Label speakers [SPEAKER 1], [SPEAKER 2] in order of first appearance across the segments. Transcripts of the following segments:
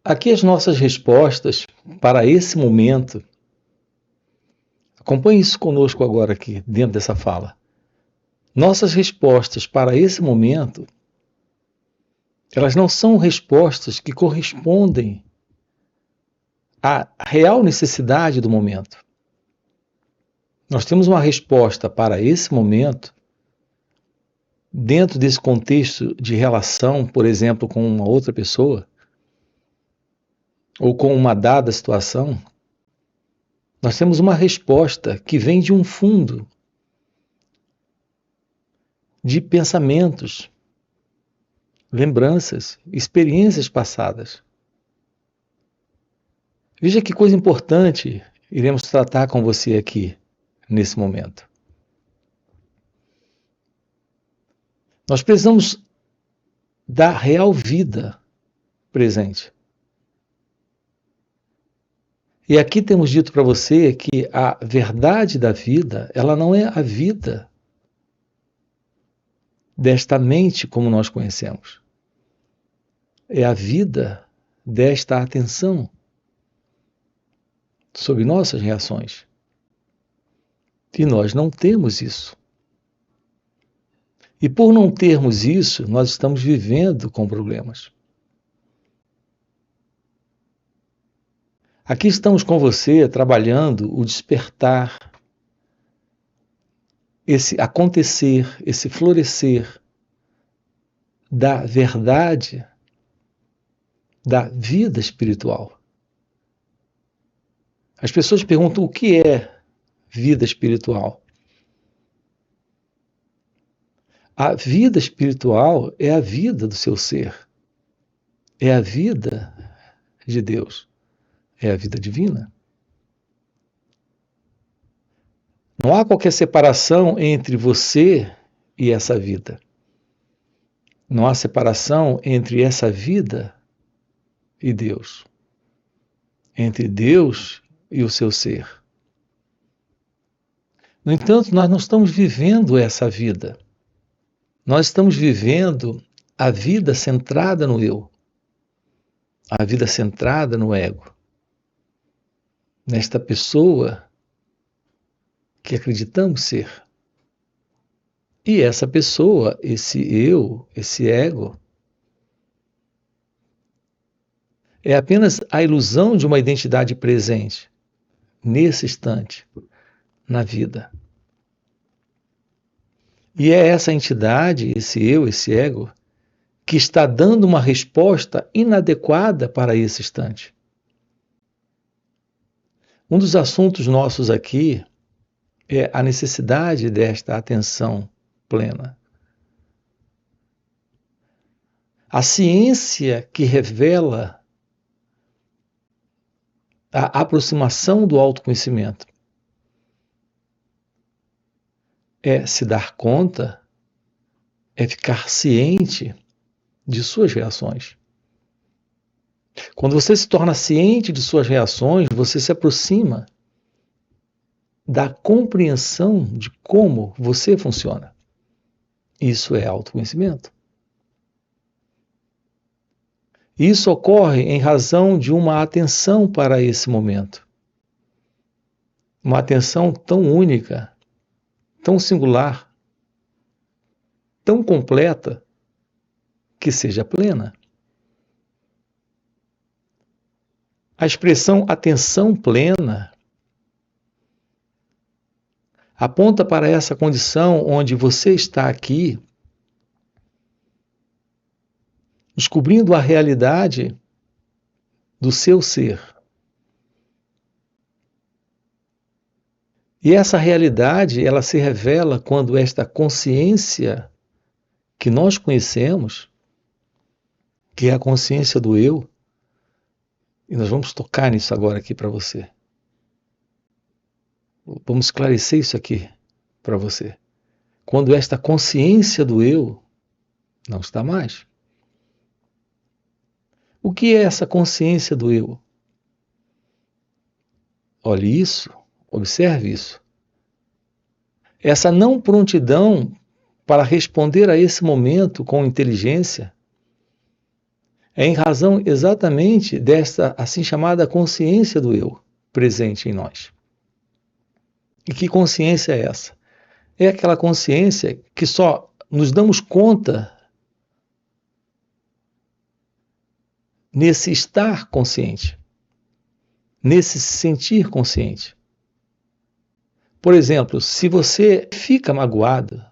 [SPEAKER 1] Aqui as nossas respostas para esse momento. Acompanhe isso conosco agora aqui, dentro dessa fala. Nossas respostas para esse momento, elas não são respostas que correspondem à real necessidade do momento. Nós temos uma resposta para esse momento dentro desse contexto de relação, por exemplo, com uma outra pessoa, ou com uma dada situação. Nós temos uma resposta que vem de um fundo de pensamentos, lembranças, experiências passadas. Veja que coisa importante iremos tratar com você aqui, nesse momento. Nós precisamos da real vida presente. E aqui temos dito para você que a verdade da vida, ela não é a vida desta mente como nós conhecemos. É a vida desta atenção sobre nossas reações. E nós não temos isso. E por não termos isso, nós estamos vivendo com problemas. Aqui estamos com você trabalhando o despertar, esse acontecer, esse florescer da verdade, da vida espiritual. As pessoas perguntam o que é vida espiritual. A vida espiritual é a vida do seu ser, é a vida de Deus, é a vida divina. Não há qualquer separação entre você e essa vida. Não há separação entre essa vida e Deus. Entre Deus e o seu ser. No entanto, nós não estamos vivendo essa vida. Nós estamos vivendo a vida centrada no eu. A vida centrada no ego. Nesta pessoa que acreditamos ser. E essa pessoa, esse eu, esse ego, é apenas a ilusão de uma identidade presente, nesse instante, na vida. E é essa entidade, esse eu, esse ego, que está dando uma resposta inadequada para esse instante. Um dos assuntos nossos aqui é a necessidade desta atenção plena. A ciência que revela a aproximação do autoconhecimento é se dar conta, é ficar ciente de suas reações. Quando você se torna ciente de suas reações, você se aproxima da compreensão de como você funciona. Isso é autoconhecimento. Isso ocorre em razão de uma atenção para esse momento. Uma atenção tão única, tão singular, tão completa, que seja plena. A expressão atenção plena aponta para essa condição onde você está aqui, descobrindo a realidade do seu ser. E essa realidade, ela se revela quando esta consciência que nós conhecemos, que é a consciência do eu, e nós vamos tocar nisso agora aqui para você. Vamos esclarecer isso aqui para você. Quando esta consciência do eu não está mais. O que é essa consciência do eu? Olhe isso, observe isso. Essa não prontidão para responder a esse momento com inteligência, É em razão exatamente desta assim chamada consciência do eu presente em nós. E que consciência é essa? É aquela consciência que só nos damos conta nesse estar consciente, nesse sentir consciente. Por exemplo, se você fica magoado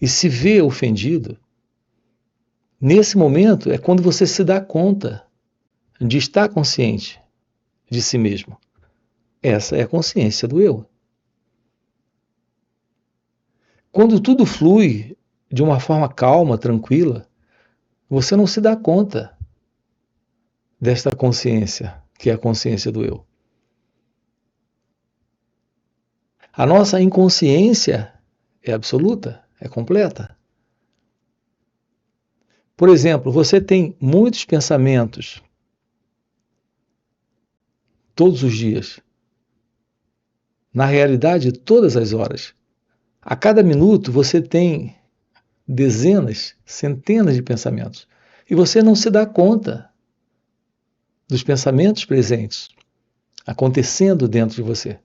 [SPEAKER 1] e se vê ofendido, nesse momento é quando você se dá conta de estar consciente de si mesmo. Essa é a consciência do eu. Quando tudo flui de uma forma calma, tranquila, você não se dá conta desta consciência, que é a consciência do eu. A nossa inconsciência é absoluta, é completa. Por exemplo, você tem muitos pensamentos todos os dias. Na realidade, todas as horas. A cada minuto você tem dezenas, centenas de pensamentos. E você não se dá conta dos pensamentos presentes acontecendo dentro de você.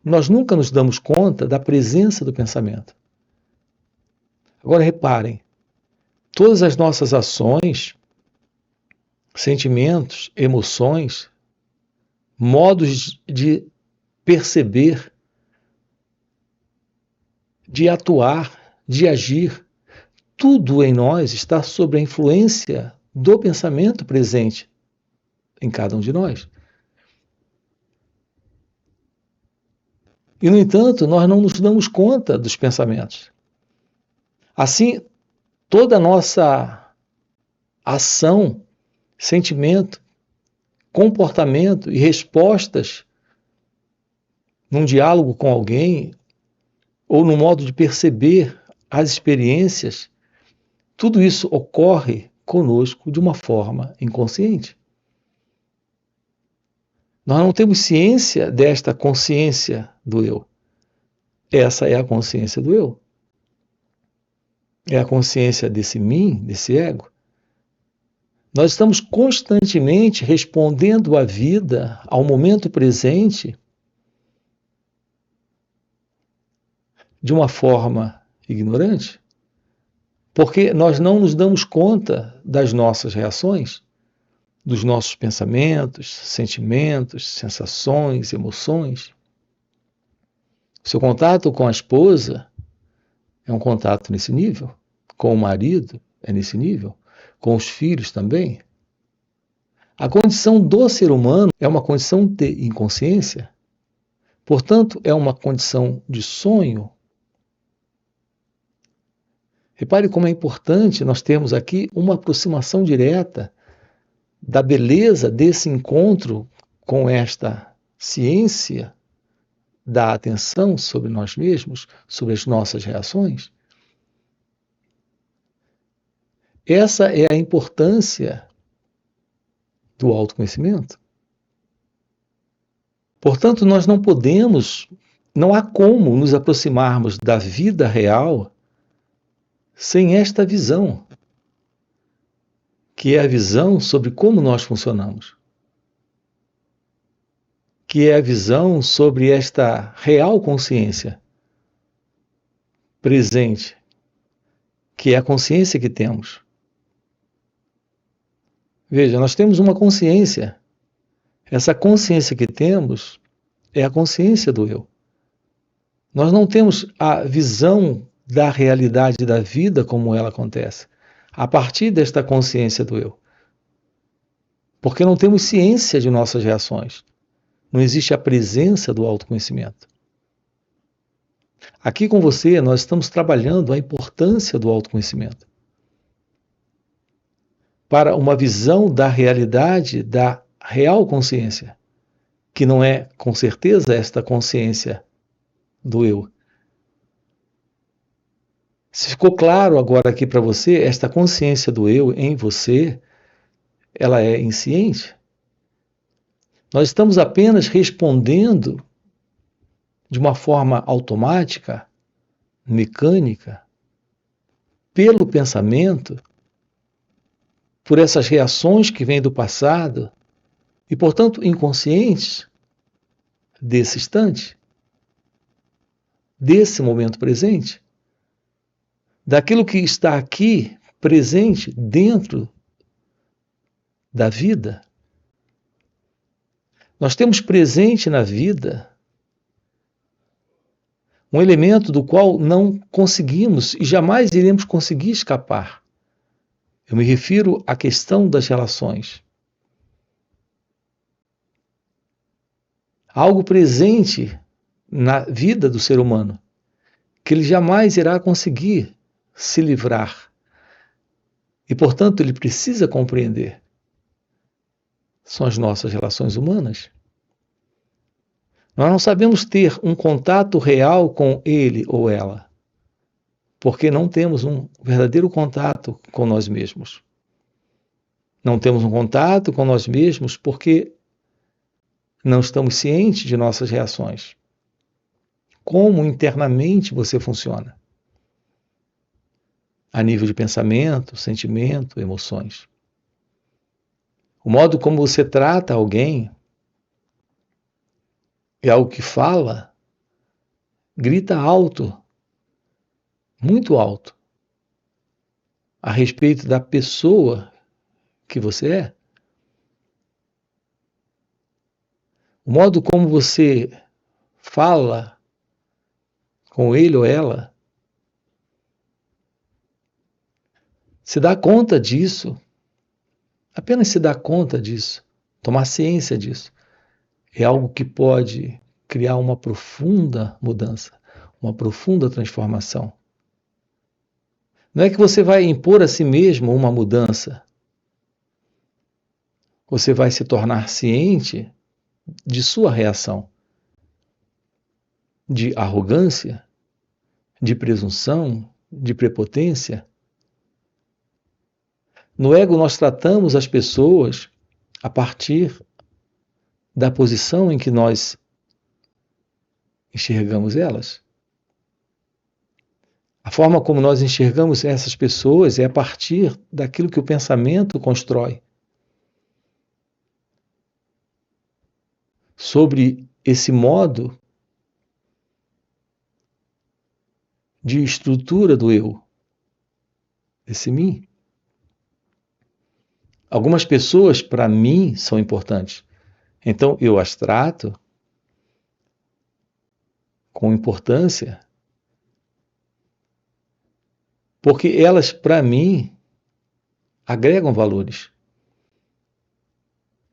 [SPEAKER 1] Nós nunca nos damos conta da presença do pensamento. Agora reparem, todas as nossas ações, sentimentos, emoções, modos de perceber, de atuar, de agir, tudo em nós está sob a influência do pensamento presente em cada um de nós. E, no entanto, nós não nos damos conta dos pensamentos. Assim, toda a nossa ação, sentimento, comportamento e respostas num diálogo com alguém ou no modo de perceber as experiências, tudo isso ocorre conosco de uma forma inconsciente. Nós não temos ciência desta consciência do eu. Essa é a consciência do eu. É a consciência desse mim, desse ego. Nós estamos constantemente respondendo à vida, ao momento presente, de uma forma ignorante, porque nós não nos damos conta das nossas reações, dos nossos pensamentos, sentimentos, sensações, emoções. O seu contato com a esposa é um contato nesse nível, com o marido é nesse nível, com os filhos também. A condição do ser humano é uma condição de inconsciência, portanto, é uma condição de sonho. Repare como é importante nós termos aqui uma aproximação direta da beleza desse encontro com esta ciência da atenção sobre nós mesmos, sobre as nossas reações. Essa é a importância do autoconhecimento. Portanto, nós não podemos, não há como nos aproximarmos da vida real sem esta visão, que é a visão sobre como nós funcionamos, que é a visão sobre esta real consciência presente, que é a consciência que temos. Veja, nós temos uma consciência. Essa consciência que temos é a consciência do eu. Nós não temos a visão da realidade da vida como ela acontece, a partir desta consciência do eu. Porque não temos ciência de nossas reações. Não existe a presença do autoconhecimento. Aqui com você, nós estamos trabalhando a importância do autoconhecimento para uma visão da realidade da real consciência, que não é, com certeza, esta consciência do eu. Se ficou claro agora aqui para você, esta consciência do eu em você, ela é insciente. Nós estamos apenas respondendo de uma forma automática, mecânica, pelo pensamento, por essas reações que vêm do passado e, portanto, inconscientes desse instante, desse momento presente, daquilo que está aqui presente dentro da vida. Nós temos presente na vida um elemento do qual não conseguimos e jamais iremos conseguir escapar. Eu me refiro à questão das relações. Algo presente na vida do ser humano que ele jamais irá conseguir se livrar. E, portanto, ele precisa compreender. São as nossas relações humanas. Nós não sabemos ter um contato real com ele ou ela, porque não temos um verdadeiro contato com nós mesmos. Não temos um contato com nós mesmos porque não estamos cientes de nossas reações. Como internamente você funciona? A nível de pensamento, sentimento, emoções. O modo como você trata alguém é algo que fala, grita alto, muito alto, a respeito da pessoa que você é. O modo como você fala com ele ou ela, se dá conta disso, apenas se dá conta disso, tomar ciência disso, é algo que pode criar uma profunda mudança, uma profunda transformação. Não é que você vai impor a si mesmo uma mudança. Você vai se tornar ciente de sua reação, de arrogância, de presunção, de prepotência. No ego, nós tratamos as pessoas a partir da posição em que nós enxergamos elas. A forma como nós enxergamos essas pessoas é a partir daquilo que o pensamento constrói sobre esse modo de estrutura do eu, esse mim. Algumas pessoas, para mim, são importantes. Então, eu as trato com importância, porque elas, para mim, agregam valores.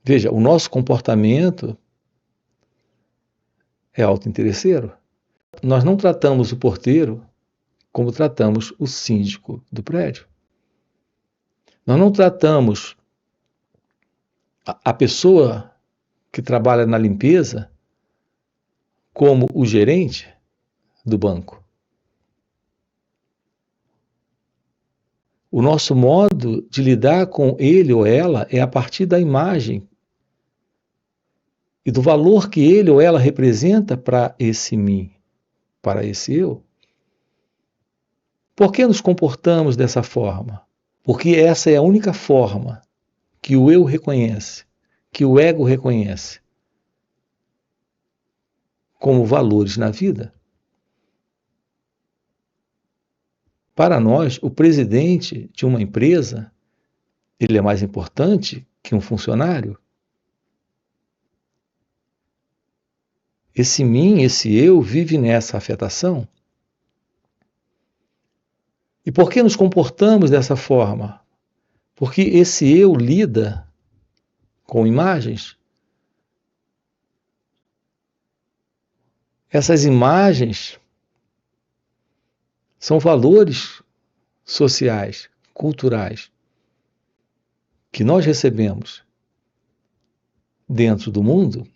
[SPEAKER 1] Veja, o nosso comportamento é autointeresseiro. Nós não tratamos o porteiro como tratamos o síndico do prédio. Nós não tratamos a pessoa que trabalha na limpeza como o gerente do banco. O nosso modo de lidar com ele ou ela é a partir da imagem e do valor que ele ou ela representa para esse mim, para esse eu. Por que nos comportamos dessa forma? Porque essa é a única forma que o eu reconhece, que o ego reconhece como valores na vida. Para nós, o presidente de uma empresa, ele é mais importante que um funcionário? Esse mim, esse eu, vive nessa afetação? E por que nos comportamos dessa forma? Porque esse eu lida com imagens. Essas imagens são valores sociais, culturais, que nós recebemos dentro do mundo.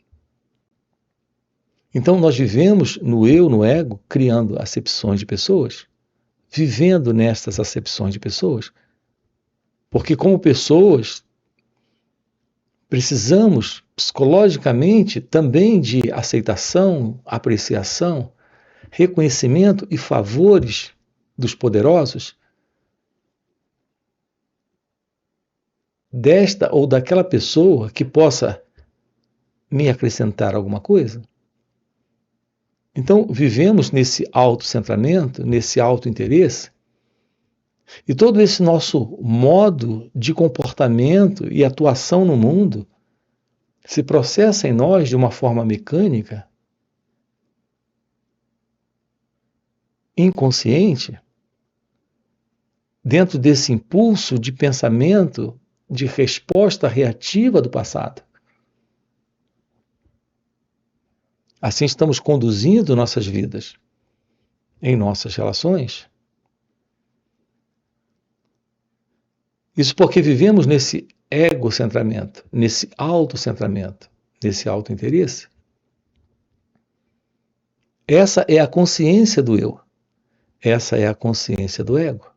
[SPEAKER 1] Então nós vivemos no eu, no ego, criando acepções de pessoas, vivendo nestas acepções de pessoas, porque como pessoas precisamos psicologicamente também de aceitação, apreciação, reconhecimento e favores dos poderosos. desta ou daquela pessoa que possa me acrescentar alguma coisa? Então, vivemos nesse autocentramento, nesse autointeresse, e todo esse nosso modo de comportamento e atuação no mundo se processa em nós de uma forma mecânica, inconsciente, dentro desse impulso de pensamento, de resposta reativa do passado. Assim estamos conduzindo nossas vidas, em nossas relações. Isso porque vivemos nesse egocentramento, nesse autocentramento, nesse autointeresse. Essa é a consciência do eu. Essa é a consciência do ego.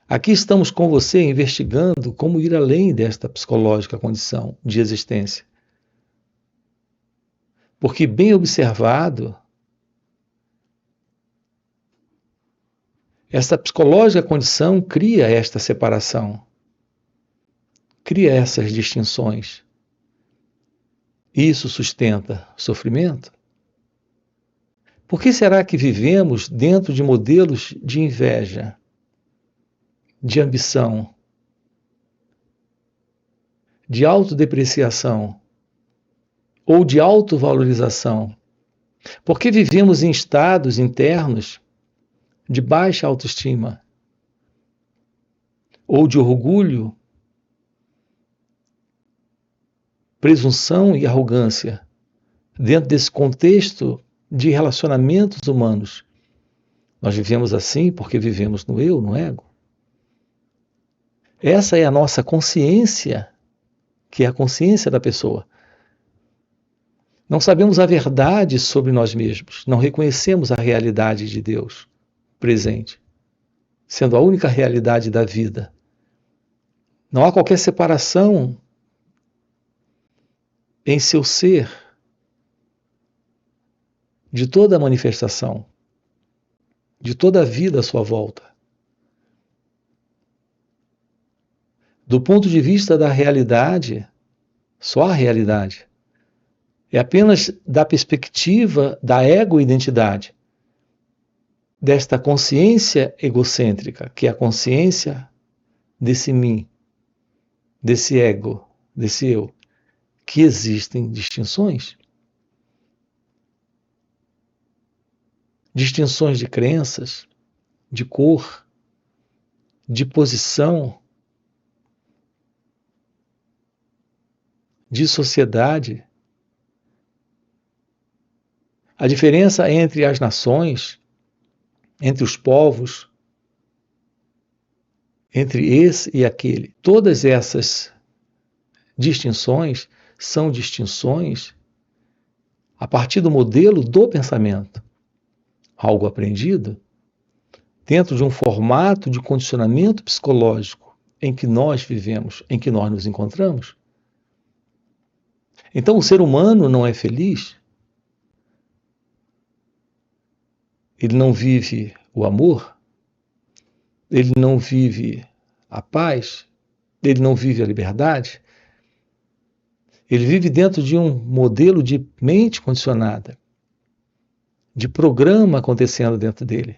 [SPEAKER 1] Aqui estamos com você investigando como ir além desta psicológica condição de existência. Porque, bem observado, essa psicológica condição cria esta separação, cria essas distinções. Isso sustenta sofrimento? Por que será que vivemos dentro de modelos de inveja, de ambição, de autodepreciação ou de autovalorização? Por que vivemos em estados internos de baixa autoestima ou de orgulho, presunção e arrogância dentro desse contexto de relacionamentos humanos? Nós vivemos assim porque vivemos no eu, no ego. Essa é a nossa consciência, que é a consciência da pessoa. Não sabemos a verdade sobre nós mesmos, não reconhecemos a realidade de Deus presente, sendo a única realidade da vida. Não há qualquer separação em seu ser de toda a manifestação, de toda a vida à sua volta. Do ponto de vista da realidade, só a realidade. É apenas da perspectiva da ego-identidade, desta consciência egocêntrica, que é a consciência desse mim, desse ego, desse eu, que existem distinções. Distinções de crenças, de cor, de posição, de sociedade. A diferença entre as nações, entre os povos, entre esse e aquele. Todas essas distinções são distinções a partir do modelo do pensamento. Algo aprendido dentro de um formato de condicionamento psicológico em que nós vivemos, em que nós nos encontramos. Então o ser humano não é feliz? Ele não vive o amor? Ele não vive a paz? Ele não vive a liberdade? Ele vive dentro de um modelo de mente condicionada, de programa acontecendo dentro dele.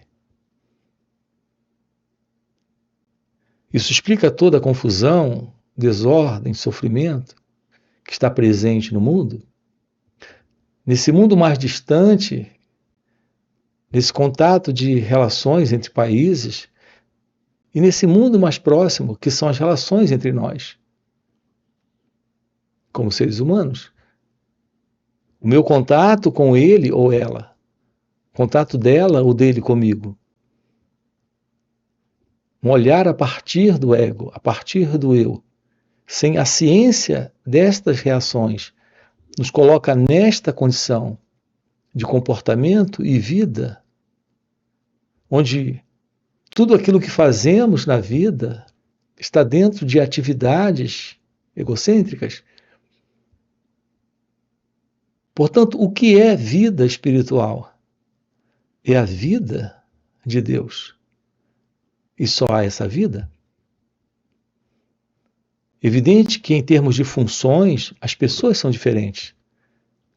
[SPEAKER 1] Isso explica toda a confusão, desordem, sofrimento que está presente no mundo. Nesse mundo mais distante, nesse contato de relações entre países, e nesse mundo mais próximo, que são as relações entre nós, como seres humanos. O meu contato com ele ou ela, o contato dela ou dele comigo. Um olhar a partir do ego, a partir do eu, sem a ciência destas reações, nos coloca nesta condição de comportamento e vida, onde tudo aquilo que fazemos na vida está dentro de atividades egocêntricas. Portanto, o que é vida espiritual? É a vida de Deus. E só há essa vida? Evidente que, em termos de funções, as pessoas são diferentes.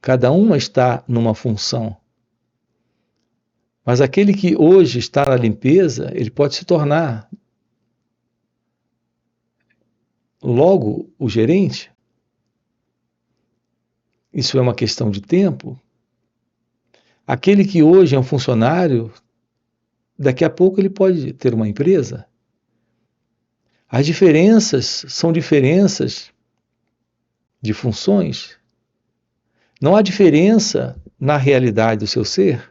[SPEAKER 1] Cada uma está numa função. Mas aquele que hoje está na limpeza, ele pode se tornar logo o gerente. Isso é uma questão de tempo. Aquele que hoje é um funcionário, daqui a pouco ele pode ter uma empresa. As diferenças são diferenças de funções. Não há diferença na realidade do seu ser.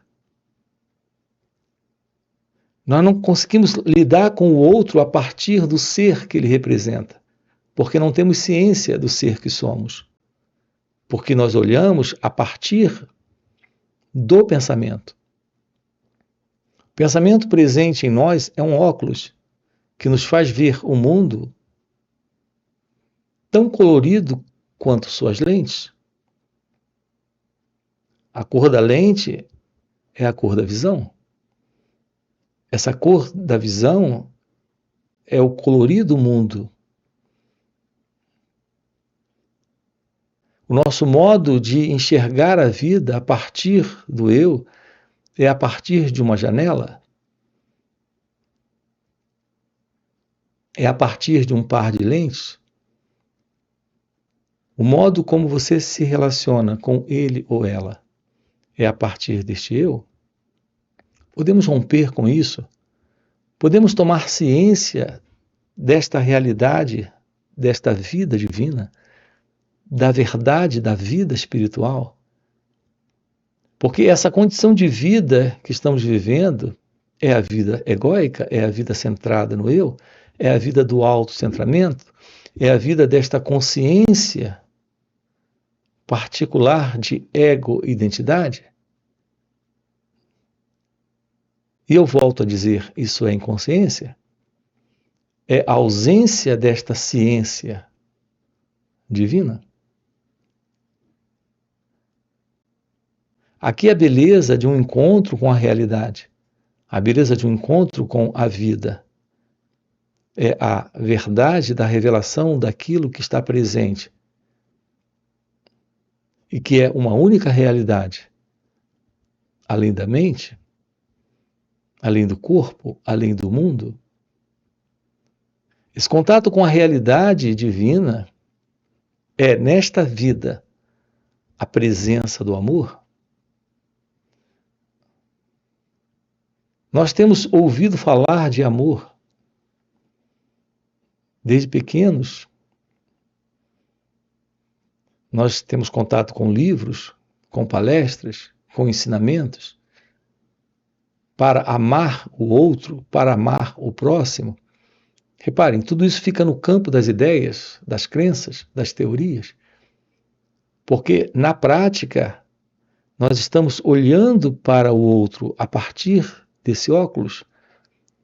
[SPEAKER 1] Nós não conseguimos lidar com o outro a partir do ser que ele representa, porque não temos ciência do ser que somos. Porque nós olhamos a partir do pensamento. O pensamento presente em nós é um óculos que nos faz ver o mundo tão colorido quanto suas lentes. A cor da lente é a cor da visão. Essa cor da visão é o colorido mundo. O nosso modo de enxergar a vida a partir do eu é a partir de uma janela, é a partir de um par de lentes. O modo como você se relaciona com ele ou ela é a partir deste eu. Podemos romper com isso? Podemos tomar ciência desta realidade, desta vida divina, da verdade da vida espiritual? Porque essa condição de vida que estamos vivendo é a vida egóica, é a vida centrada no eu, é a vida do autocentramento, é a vida desta consciência particular de ego-identidade. E eu volto a dizer, isso é inconsciência? É a ausência desta ciência divina? Aqui é a beleza de um encontro com a realidade, a beleza de um encontro com a vida. É a verdade da revelação daquilo que está presente e que é uma única realidade, além da mente, além do corpo, além do mundo. Esse contato com a realidade divina é, nesta vida, a presença do amor. Nós temos ouvido falar de amor desde pequenos. Nós temos contato com livros, com palestras, com ensinamentos para amar o outro, para amar o próximo. Reparem, tudo isso fica no campo das ideias, das crenças, das teorias. Porque, na prática, nós estamos olhando para o outro a partir desse óculos,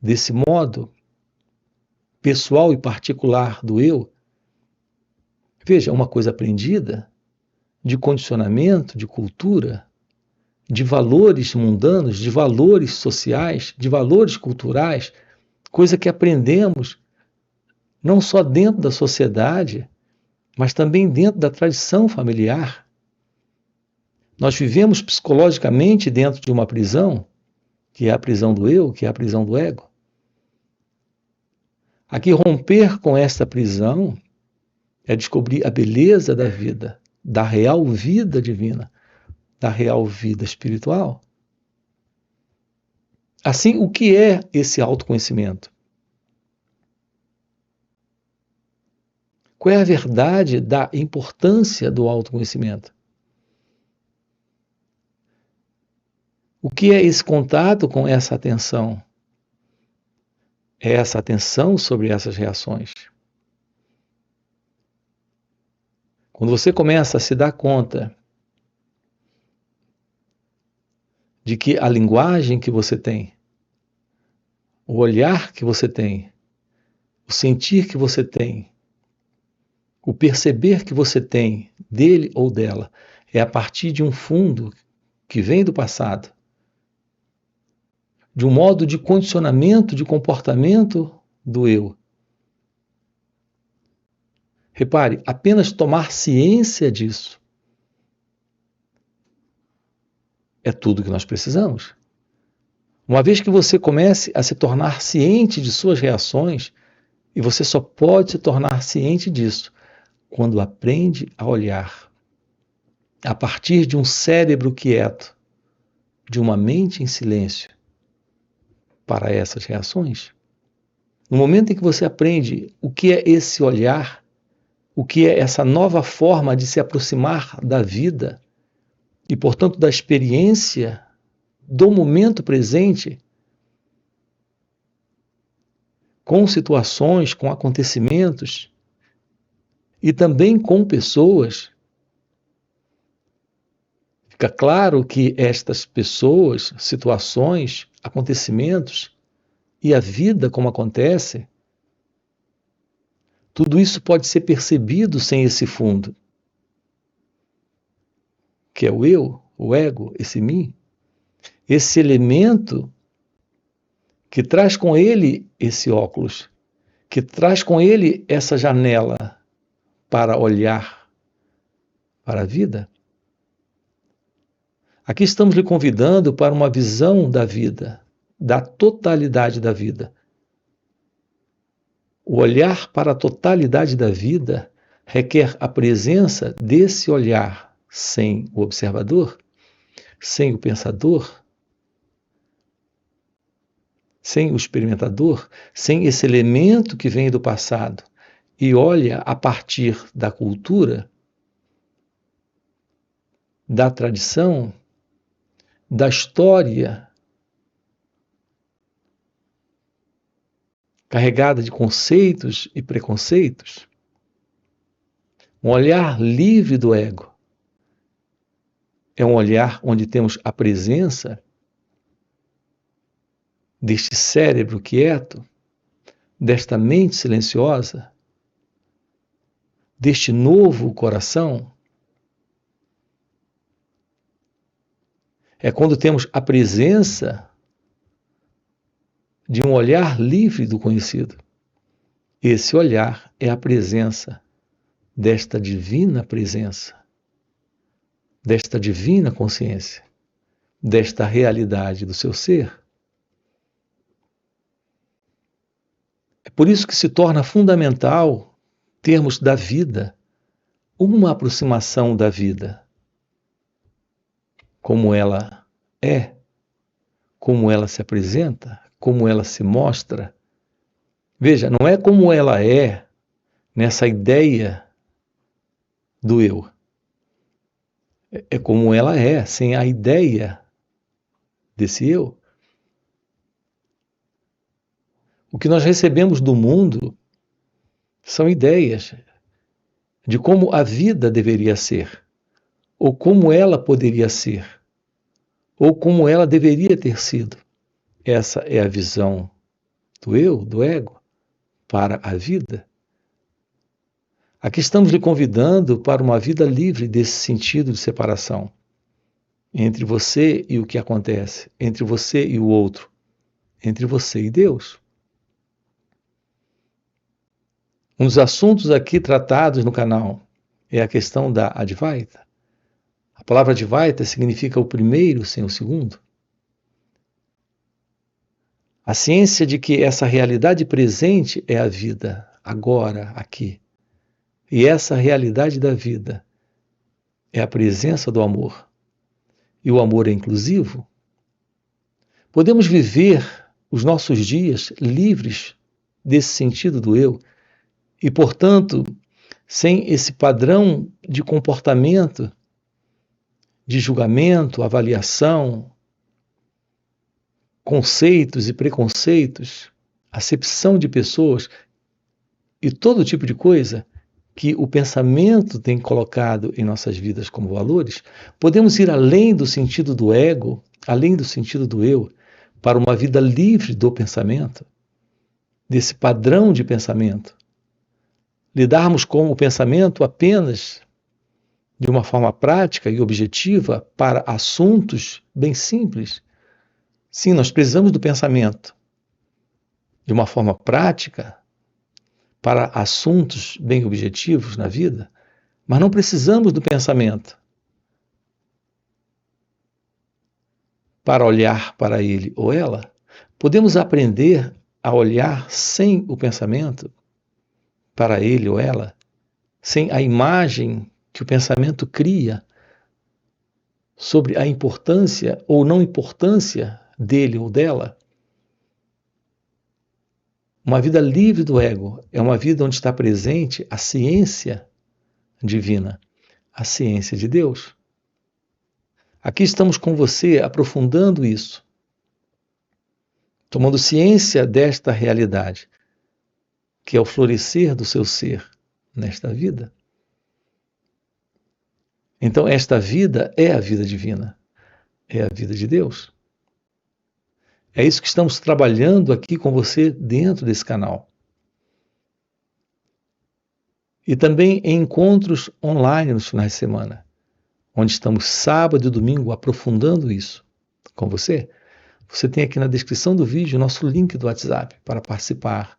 [SPEAKER 1] desse modo pessoal e particular do eu. Veja, uma coisa aprendida, de condicionamento, de cultura, de valores mundanos, de valores sociais, de valores culturais, coisa que aprendemos não só dentro da sociedade, mas também dentro da tradição familiar. Nós vivemos psicologicamente dentro de uma prisão, que é a prisão do eu, que é a prisão do ego. Aqui, romper com esta prisão é descobrir a beleza da vida, da real vida divina, da real vida espiritual. Assim, o que é esse autoconhecimento? Qual é a verdade da importância do autoconhecimento? O que é esse contato com essa atenção? É essa atenção sobre essas reações. Quando você começa a se dar conta de que a linguagem que você tem, o olhar que você tem, o sentir que você tem, o perceber que você tem dele ou dela, é a partir de um fundo que vem do passado, de um modo de condicionamento de comportamento do eu. Repare, apenas tomar ciência disso é tudo que nós precisamos. Uma vez que você comece a se tornar ciente de suas reações, e você só pode se tornar ciente disso quando aprende a olhar a partir de um cérebro quieto, de uma mente em silêncio, para essas reações. No momento em que você aprende o que é esse olhar, o que é essa nova forma de se aproximar da vida e, portanto, da experiência do momento presente, com situações, com acontecimentos e também com pessoas, fica claro que estas pessoas, situações, acontecimentos e a vida como acontece, tudo isso pode ser percebido sem esse fundo, que é o eu, o ego, esse mim, esse elemento que traz com ele esse óculos, que traz com ele essa janela para olhar para a vida. Aqui estamos lhe convidando para uma visão da vida, da totalidade da vida. O olhar para a totalidade da vida requer a presença desse olhar sem o observador, sem o pensador, sem o experimentador, sem esse elemento que vem do passado e olha a partir da cultura, da tradição, da história, carregada de conceitos e preconceitos, um olhar livre do ego. É um olhar onde temos a presença deste cérebro quieto, desta mente silenciosa, deste novo coração. É quando temos a presença de um olhar livre do conhecido. Esse olhar é a presença desta divina presença, desta divina consciência, desta realidade do seu ser. É por isso que se torna fundamental termos da vida uma aproximação da vida, como ela é, como ela se apresenta, como ela se mostra. Veja, não é como ela é nessa ideia do eu. É como ela é, sem a ideia desse eu. O que nós recebemos do mundo são ideias de como a vida deveria ser, ou como ela poderia ser, ou como ela deveria ter sido. Essa é a visão do eu, do ego, para a vida. Aqui estamos lhe convidando para uma vida livre desse sentido de separação entre você e o que acontece, entre você e o outro, entre você e Deus. Um dos assuntos aqui tratados no canal é a questão da Advaita. A palavra Advaita significa o primeiro sem o segundo. A ciência de que essa realidade presente é a vida, agora, aqui. E essa realidade da vida é a presença do amor. E o amor é inclusivo. Podemos viver os nossos dias livres desse sentido do eu e, portanto, sem esse padrão de comportamento, de julgamento, avaliação, conceitos e preconceitos, acepção de pessoas e todo tipo de coisa que o pensamento tem colocado em nossas vidas como valores, podemos ir além do sentido do ego, além do sentido do eu, para uma vida livre do pensamento, desse padrão de pensamento. Lidarmos com o pensamento apenas de uma forma prática e objetiva para assuntos bem simples. Sim, nós precisamos do pensamento de uma forma prática para assuntos bem objetivos na vida, mas não precisamos do pensamento para olhar para ele ou ela. Podemos aprender a olhar sem o pensamento para ele ou ela, sem a imagem que o pensamento cria sobre a importância ou não importância dele ou dela. Uma vida livre do ego é uma vida onde está presente a ciência divina, a ciência de Deus. Aqui estamos com você aprofundando isso, tomando ciência desta realidade, que é o florescer do seu ser nesta vida. Então, esta vida é a vida divina, é a vida de Deus. É isso que estamos trabalhando aqui com você dentro desse canal. E também em encontros online nos finais de semana, onde estamos sábado e domingo aprofundando isso com você. Você tem aqui na descrição do vídeo o nosso link do WhatsApp para participar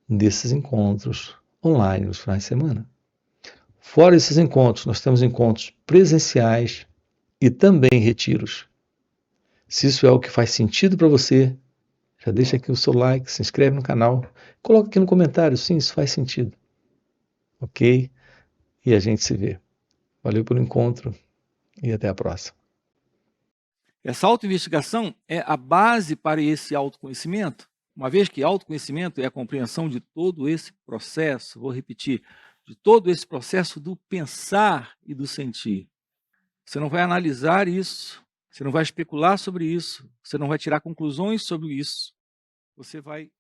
[SPEAKER 1] desses encontros online nos finais de semana. Fora esses encontros, nós temos encontros presenciais e também retiros. Se isso é o que faz sentido para você, já deixa aqui o seu like, se inscreve no canal, coloca aqui no comentário, sim, isso faz sentido. Ok? E a gente se vê. Valeu pelo encontro e até a próxima.
[SPEAKER 2] Essa autoinvestigação é a base para esse autoconhecimento, uma vez que autoconhecimento é a compreensão de todo esse processo, vou repetir, de todo esse processo do pensar e do sentir. Você não vai analisar isso, você não vai especular sobre isso, você não vai tirar conclusões sobre isso, você vai